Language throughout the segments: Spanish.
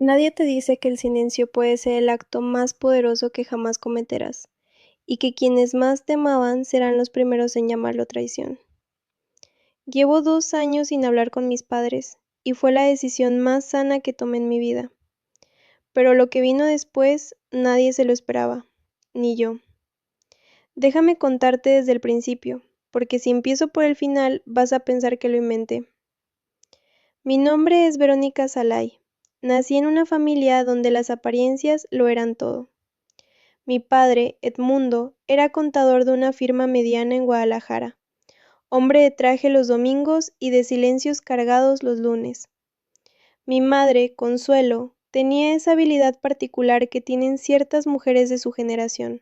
Nadie te dice que el silencio puede ser el acto más poderoso que jamás cometerás, y que quienes más te amaban serán los primeros en llamarlo traición. Llevo 2 años sin hablar con mis padres, y fue la decisión más sana que tomé en mi vida. Pero lo que vino después, nadie se lo esperaba, ni yo. Déjame contarte desde el principio, porque si empiezo por el final vas a pensar que lo inventé. Mi nombre es Verónica Salai. Nací en una familia donde las apariencias lo eran todo. Mi padre, Edmundo, era contador de una firma mediana en Guadalajara, hombre de traje los domingos y de silencios cargados los lunes. Mi madre, Consuelo, tenía esa habilidad particular que tienen ciertas mujeres de su generación: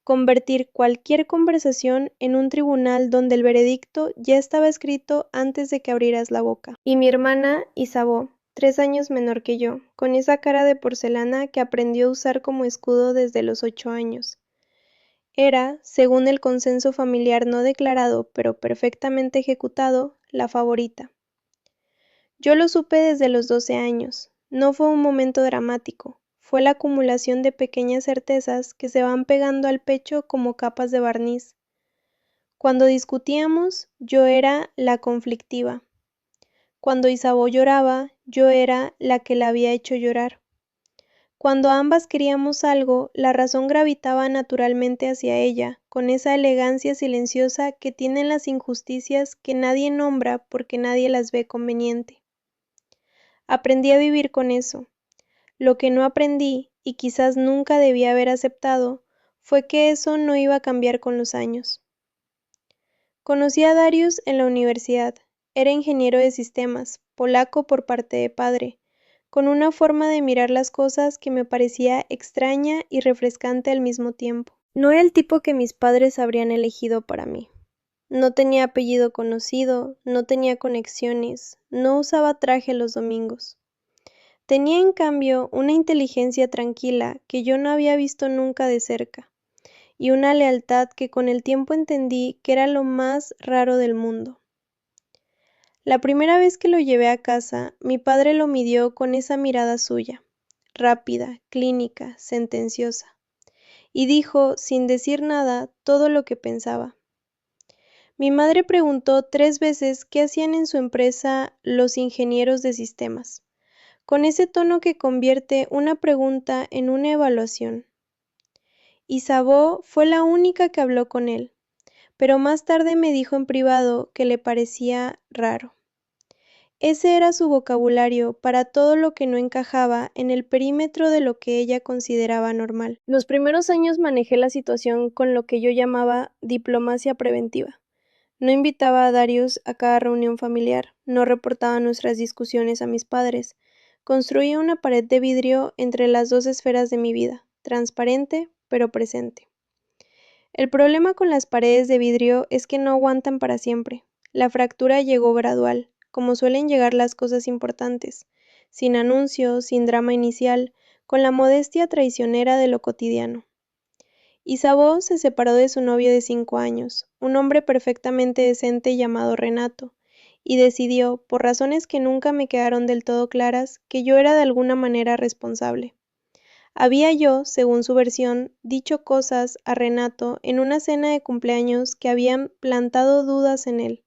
convertir cualquier conversación en un tribunal donde el veredicto ya estaba escrito antes de que abrieras la boca. Y mi hermana, Isabeau, 3 años menor que yo, con esa cara de porcelana que aprendió a usar como escudo desde los 8 años. Era, según el consenso familiar no declarado pero perfectamente ejecutado, la favorita. Yo lo supe desde los 12 años. No fue un momento dramático, fue la acumulación de pequeñas certezas que se van pegando al pecho como capas de barniz. Cuando discutíamos, yo era la conflictiva. Cuando Isabeau lloraba, yo era la que la había hecho llorar. Cuando ambas queríamos algo, la razón gravitaba naturalmente hacia ella, con esa elegancia silenciosa que tienen las injusticias que nadie nombra porque nadie las ve conveniente. Aprendí a vivir con eso. Lo que no aprendí, y quizás nunca debí haber aceptado, fue que eso no iba a cambiar con los años. Conocí a Darius en la universidad. Era ingeniero de sistemas, polaco por parte de padre, con una forma de mirar las cosas que me parecía extraña y refrescante al mismo tiempo. No era el tipo que mis padres habrían elegido para mí. No tenía apellido conocido, no tenía conexiones, no usaba traje los domingos. Tenía en cambio una inteligencia tranquila que yo no había visto nunca de cerca, y una lealtad que con el tiempo entendí que era lo más raro del mundo. La primera vez que lo llevé a casa, mi padre lo midió con esa mirada suya, rápida, clínica, sentenciosa, y dijo, sin decir nada, todo lo que pensaba. Mi madre preguntó 3 veces qué hacían en su empresa los ingenieros de sistemas, con ese tono que convierte una pregunta en una evaluación. Isabeau fue la única que habló con él, pero más tarde me dijo en privado que le parecía raro. Ese era su vocabulario para todo lo que no encajaba en el perímetro de lo que ella consideraba normal. Los primeros años manejé la situación con lo que yo llamaba diplomacia preventiva. No invitaba a Darius a cada reunión familiar, no reportaba nuestras discusiones a mis padres. Construía una pared de vidrio entre las dos esferas de mi vida, transparente pero presente. El problema con las paredes de vidrio es que no aguantan para siempre. La fractura llegó gradual, como suelen llegar las cosas importantes, sin anuncio, sin drama inicial, con la modestia traicionera de lo cotidiano. Isabeau se separó de su novio de 5 años, un hombre perfectamente decente llamado Renato, y decidió, por razones que nunca me quedaron del todo claras, que yo era de alguna manera responsable. Había yo, según su versión, dicho cosas a Renato en una cena de cumpleaños que habían plantado dudas en él.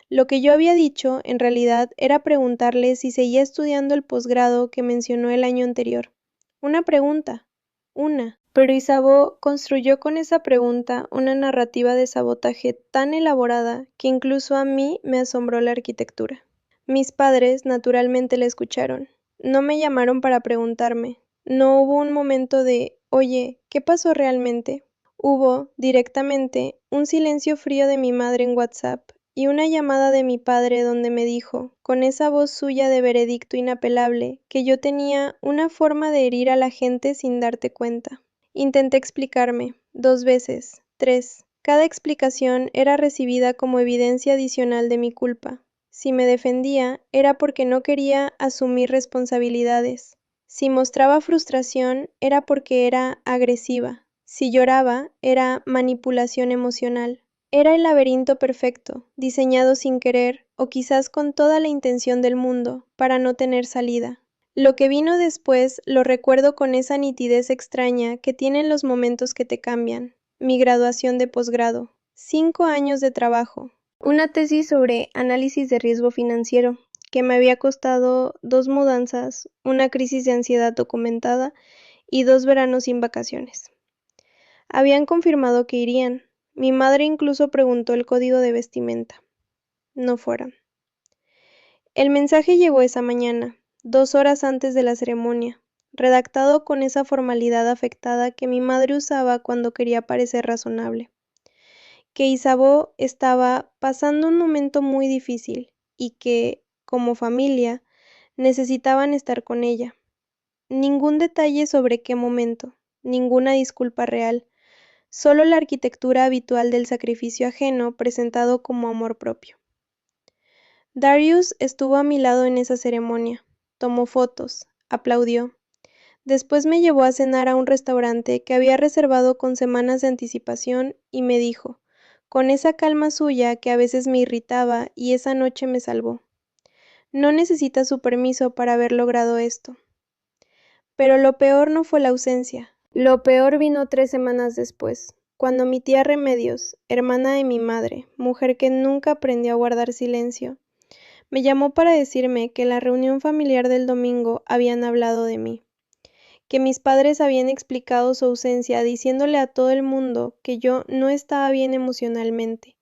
Lo que yo había dicho, en realidad, era preguntarle si seguía estudiando el posgrado que mencionó el año anterior. Una pregunta. Una. Pero Isabeau construyó con esa pregunta una narrativa de sabotaje tan elaborada que incluso a mí me asombró la arquitectura. Mis padres, naturalmente, la escucharon. No me llamaron para preguntarme. No hubo un momento de, oye, ¿qué pasó realmente? Hubo, directamente, un silencio frío de mi madre en WhatsApp y una llamada de mi padre donde me dijo, con esa voz suya de veredicto inapelable, que yo tenía una forma de herir a la gente sin darte cuenta. Intenté explicarme, 2 veces, 3. Cada explicación era recibida como evidencia adicional de mi culpa. Si me defendía, era porque no quería asumir responsabilidades. Si mostraba frustración, era porque era agresiva. Si lloraba, era manipulación emocional. Era el laberinto perfecto, diseñado sin querer, o quizás con toda la intención del mundo, para no tener salida. Lo que vino después lo recuerdo con esa nitidez extraña que tienen los momentos que te cambian. Mi graduación de posgrado, 5 años de trabajo, una tesis sobre análisis de riesgo financiero, que me había costado 2 mudanzas, una crisis de ansiedad documentada y 2 veranos sin vacaciones. Habían confirmado que irían. Mi madre incluso preguntó el código de vestimenta. No fueron. El mensaje llegó esa mañana, 2 horas antes de la ceremonia, redactado con esa formalidad afectada que mi madre usaba cuando quería parecer razonable. Que Isabeau estaba pasando un momento muy difícil y que, como familia, necesitaban estar con ella. Ningún detalle sobre qué momento, ninguna disculpa real, solo la arquitectura habitual del sacrificio ajeno presentado como amor propio. Darius estuvo a mi lado en esa ceremonia, tomó fotos, aplaudió. Después me llevó a cenar a un restaurante que había reservado con semanas de anticipación y me dijo, con esa calma suya que a veces me irritaba y esa noche me salvó. No necesitas su permiso para haber logrado esto. Pero lo peor no fue la ausencia. Lo peor vino 3 semanas después, cuando mi tía Remedios, hermana de mi madre, mujer que nunca aprendió a guardar silencio, me llamó para decirme que en la reunión familiar del domingo habían hablado de mí, que mis padres habían explicado su ausencia diciéndole a todo el mundo que yo no estaba bien emocionalmente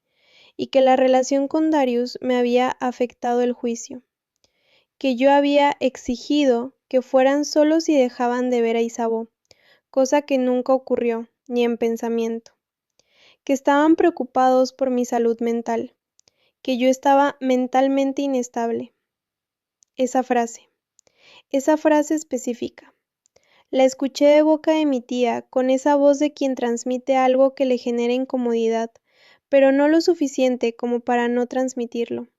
y que la relación con Darius me había afectado el juicio, que yo había exigido que fueran solos y dejaban de ver a Isabeau, cosa que nunca ocurrió, ni en pensamiento, que estaban preocupados por mi salud mental, que yo estaba mentalmente inestable. Esa frase específica. La escuché de boca de mi tía, con esa voz de quien transmite algo que le genera incomodidad, pero no lo suficiente como para no transmitirlo.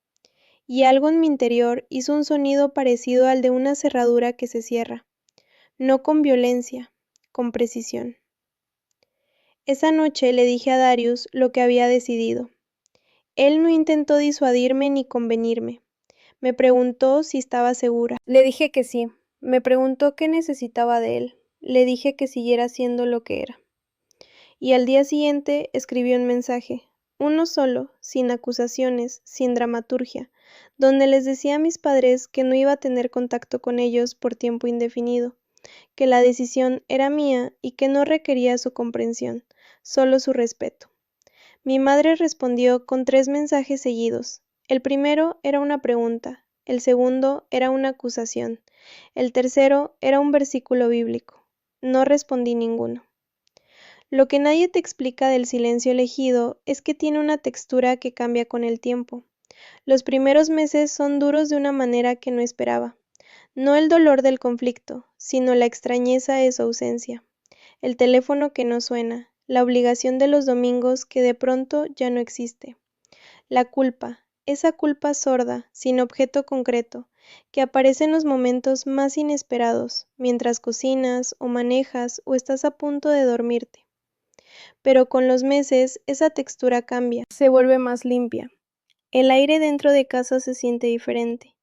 Y algo en mi interior hizo un sonido parecido al de una cerradura que se cierra, no con violencia, con precisión. Esa noche le dije a Darius lo que había decidido. Él no intentó disuadirme ni convenirme. Me preguntó si estaba segura. Le dije que sí. Me preguntó qué necesitaba de él. Le dije que siguiera siendo lo que era. Y al día siguiente escribió un mensaje, uno solo, sin acusaciones, sin dramaturgia, donde les decía a mis padres que no iba a tener contacto con ellos por tiempo indefinido, que la decisión era mía y que no requería su comprensión, solo su respeto. Mi madre respondió con 3 mensajes seguidos. El primero era una pregunta, el segundo era una acusación, el tercero era un versículo bíblico. No respondí ninguno. Lo que nadie te explica del silencio elegido es que tiene una textura que cambia con el tiempo. Los primeros meses son duros de una manera que no esperaba. No el dolor del conflicto, sino la extrañeza de su ausencia. El teléfono que no suena, la obligación de los domingos que de pronto ya no existe. La culpa, esa culpa sorda, sin objeto concreto, que aparece en los momentos más inesperados, mientras cocinas o manejas o estás a punto de dormirte. Pero con los meses esa textura cambia, se vuelve más limpia. El aire dentro de casa se siente diferente.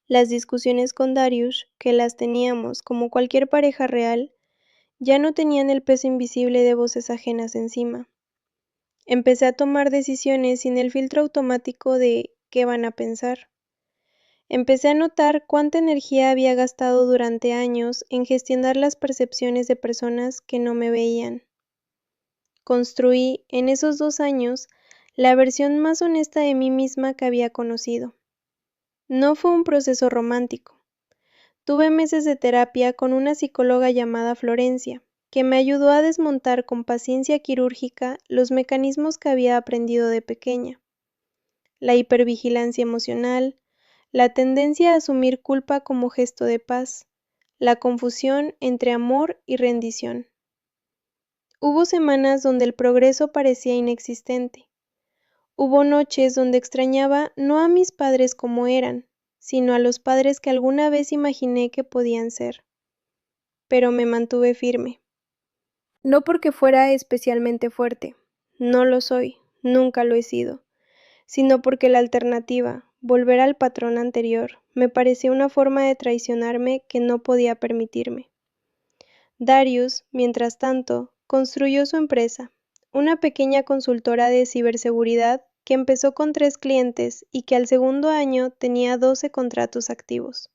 Las discusiones con Darius, que las teníamos como cualquier pareja real, ya no tenían el peso invisible de voces ajenas encima. Empecé a tomar decisiones sin el filtro automático de ¿qué van a pensar? Empecé a notar cuánta energía había gastado durante años en gestionar las percepciones de personas que no me veían. Construí, en esos 2 años, la versión más honesta de mí misma que había conocido. No fue un proceso romántico. Tuve meses de terapia con una psicóloga llamada Florencia, que me ayudó a desmontar con paciencia quirúrgica los mecanismos que había aprendido de pequeña. La hipervigilancia emocional, la tendencia a asumir culpa como gesto de paz, la confusión entre amor y rendición. Hubo semanas donde el progreso parecía inexistente. Hubo noches donde extrañaba no a mis padres como eran, sino a los padres que alguna vez imaginé que podían ser. Pero me mantuve firme. No porque fuera especialmente fuerte, no lo soy, nunca lo he sido, sino porque la alternativa, volver al patrón anterior, Me parecía una forma de traicionarme que no podía permitirme. Darius, mientras tanto, construyó su empresa, una pequeña consultora de ciberseguridad que empezó con 3 clientes y que al segundo año tenía 12 contratos activos.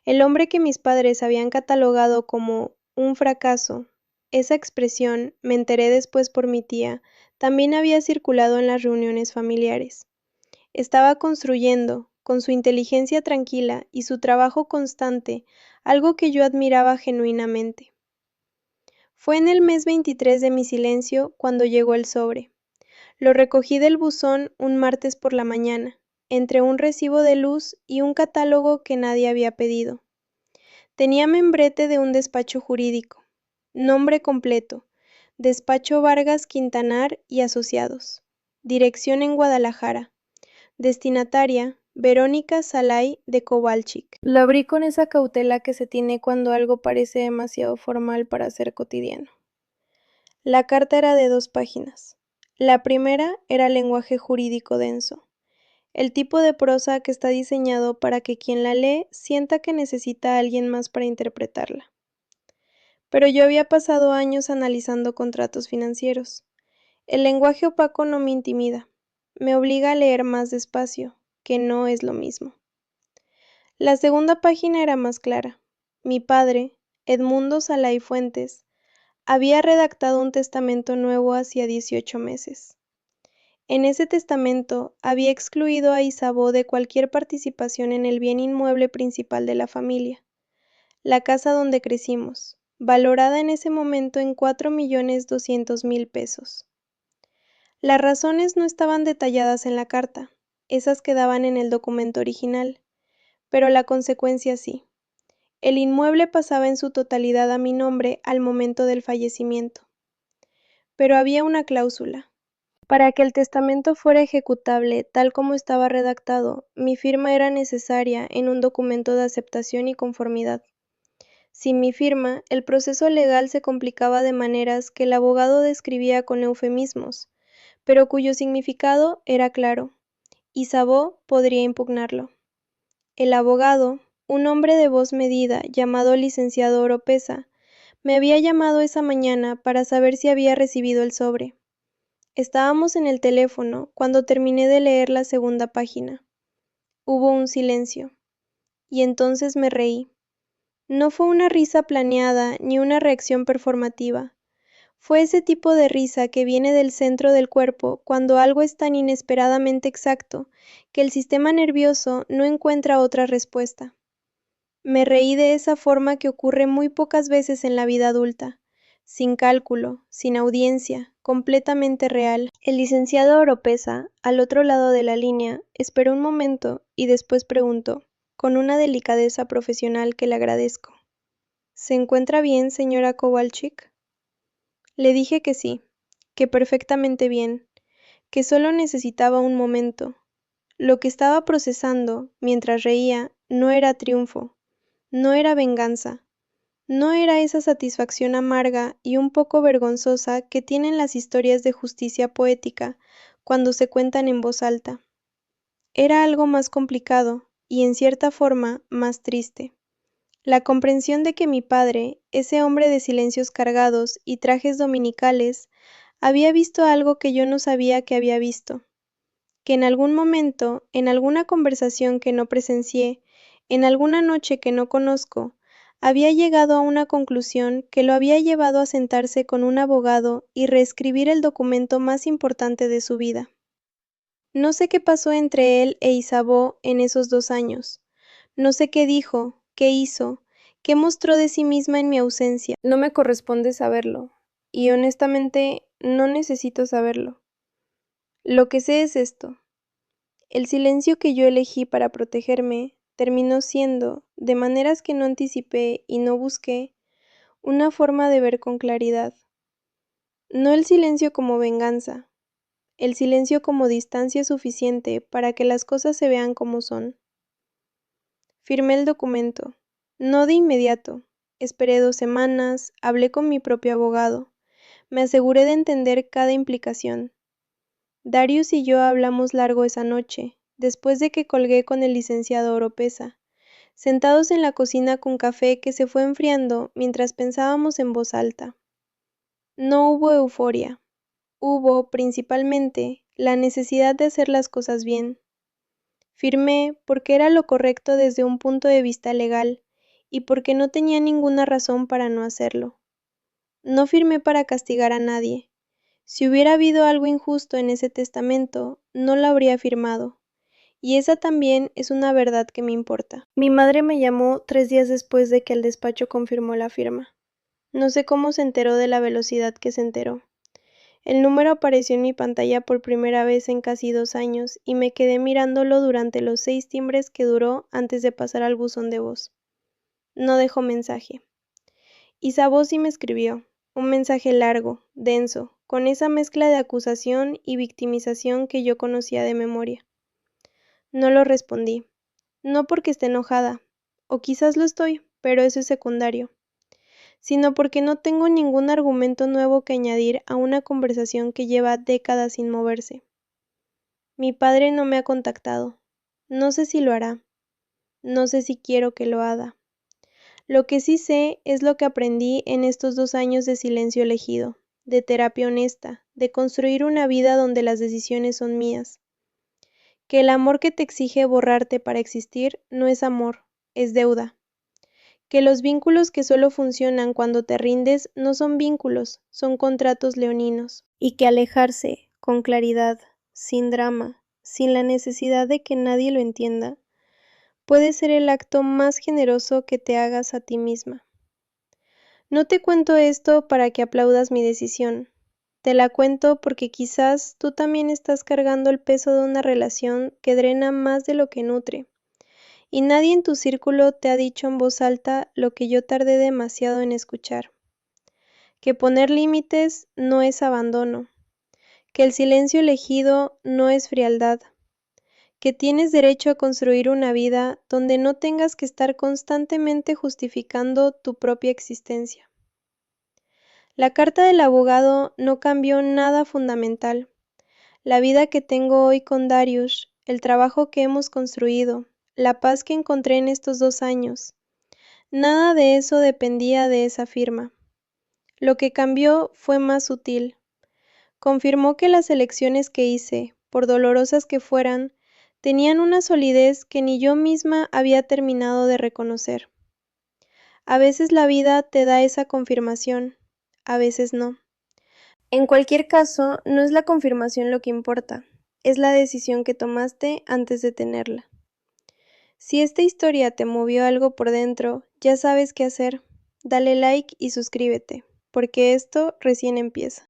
El hombre que mis padres habían catalogado como un fracaso, esa expresión, me enteré después por mi tía, también había circulado en las reuniones familiares. Estaba construyendo, con su inteligencia tranquila y su trabajo constante, algo que yo admiraba genuinamente. Fue en el mes 23 de mi silencio cuando llegó el sobre. Lo recogí del buzón un martes por la mañana, entre un recibo de luz y un catálogo que nadie había pedido. Tenía membrete de un despacho jurídico. Nombre completo: Despacho Vargas Quintanar y Asociados. Dirección en Guadalajara. Destinataria: Verónica Salay de Kowalczyk. Lo abrí con esa cautela que se tiene cuando algo parece demasiado formal para ser cotidiano. La carta era de 2 páginas. La primera era lenguaje jurídico denso, el tipo de prosa que está diseñado para que quien la lee sienta que necesita a alguien más para interpretarla. Pero yo había pasado años analizando contratos financieros. El lenguaje opaco no me intimida, me obliga a leer más despacio, que no es lo mismo. La segunda página era más clara. Mi padre, Edmundo Salay Fuentes, había redactado un testamento nuevo hacía 18 meses. En ese testamento había excluido a Isabeau de cualquier participación en el bien inmueble principal de la familia, la casa donde crecimos, valorada en ese momento en 4.200.000 pesos. Las razones no estaban detalladas en la carta, esas quedaban en el documento original, pero la consecuencia sí. El inmueble pasaba en su totalidad a mi nombre al momento del fallecimiento. Pero había una cláusula. Para que el testamento fuera ejecutable tal como estaba redactado, mi firma era necesaria en un documento de aceptación y conformidad. Sin mi firma, el proceso legal se complicaba de maneras que el abogado describía con eufemismos, pero cuyo significado era claro. Isabeau podría impugnarlo. El abogado, un hombre de voz medida llamado licenciado Oropesa, me había llamado esa mañana para saber si había recibido el sobre. Estábamos en el teléfono cuando terminé de leer la segunda página. Hubo un silencio. Y entonces me reí. No fue una risa planeada ni una reacción performativa. Fue ese tipo de risa que viene del centro del cuerpo cuando algo es tan inesperadamente exacto que el sistema nervioso no encuentra otra respuesta. Me reí de esa forma que ocurre muy pocas veces en la vida adulta, sin cálculo, sin audiencia, completamente real. El licenciado Oropesa, al otro lado de la línea, esperó un momento y después preguntó, con una delicadeza profesional que le agradezco: ¿Se encuentra bien, señora Kowalczyk? Le dije que sí, que perfectamente bien, que solo necesitaba un momento. Lo que estaba procesando, mientras reía, no era triunfo, no era venganza, no era esa satisfacción amarga y un poco vergonzosa que tienen las historias de justicia poética cuando se cuentan en voz alta. Era algo más complicado y, en cierta forma, más triste. La comprensión de que mi padre, ese hombre de silencios cargados y trajes dominicales, había visto algo que yo no sabía que había visto, que en algún momento, en alguna conversación que no presencié, en alguna noche que no conozco, había llegado a una conclusión que lo había llevado a sentarse con un abogado y reescribir el documento más importante de su vida. No sé qué pasó entre él e Isabeau en esos 2 años. No sé qué dijo, qué hizo, qué mostró de sí misma en mi ausencia. No me corresponde saberlo, y honestamente no necesito saberlo. Lo que sé es esto: el silencio que yo elegí para protegerme terminó siendo, de maneras que no anticipé y no busqué, una forma de ver con claridad. No el silencio como venganza, el silencio como distancia suficiente para que las cosas se vean como son. Firmé el documento, no de inmediato. Esperé 2 semanas, hablé con mi propio abogado, me aseguré de entender cada implicación. Darius y yo hablamos largo esa noche, después de que colgué con el licenciado Oropesa, sentados en la cocina con café que se fue enfriando mientras pensábamos en voz alta. No hubo euforia, hubo, principalmente, la necesidad de hacer las cosas bien. Firmé porque era lo correcto desde un punto de vista legal y porque no tenía ninguna razón para no hacerlo. No firmé para castigar a nadie. Si hubiera habido algo injusto en ese testamento, no lo habría firmado. Y esa también es una verdad que me importa. Mi madre me llamó 3 días después de que el despacho confirmó la firma. No sé cómo se enteró de la velocidad que se enteró. El número apareció en mi pantalla por primera vez en casi 2 años y me quedé mirándolo durante los 6 timbres que duró antes de pasar al buzón de voz. No dejó mensaje. Isa sí me escribió, un mensaje largo, denso, con esa mezcla de acusación y victimización que yo conocía de memoria. No lo respondí, no porque esté enojada, o quizás lo estoy, pero eso es secundario, sino porque no tengo ningún argumento nuevo que añadir a una conversación que lleva décadas sin moverse. Mi padre no me ha contactado, no sé si lo hará, no sé si quiero que lo haga. Lo que sí sé es lo que aprendí en estos 2 años de silencio elegido, de terapia honesta, de construir una vida donde las decisiones son mías. Que el amor que te exige borrarte para existir no es amor, es deuda. Que los vínculos que solo funcionan cuando te rindes no son vínculos, son contratos leoninos. Y que alejarse, con claridad, sin drama, sin la necesidad de que nadie lo entienda, puede ser el acto más generoso que te hagas a ti misma. No te cuento esto para que aplaudas mi decisión. Te la cuento porque quizás tú también estás cargando el peso de una relación que drena más de lo que nutre. Y nadie en tu círculo te ha dicho en voz alta lo que yo tardé demasiado en escuchar. Que poner límites no es abandono. Que el silencio elegido no es frialdad. Que tienes derecho a construir una vida donde no tengas que estar constantemente justificando tu propia existencia. La carta del abogado no cambió nada fundamental. La vida que tengo hoy con Darius, el trabajo que hemos construido, la paz que encontré en estos 2 años, nada de eso dependía de esa firma. Lo que cambió fue más sutil. Confirmó que las elecciones que hice, por dolorosas que fueran, tenían una solidez que ni yo misma había terminado de reconocer. A veces la vida te da esa confirmación, a veces no. En cualquier caso, no es la confirmación lo que importa, es la decisión que tomaste antes de tenerla. Si esta historia te movió algo por dentro, ya sabes qué hacer. Dale like y suscríbete, porque esto recién empieza.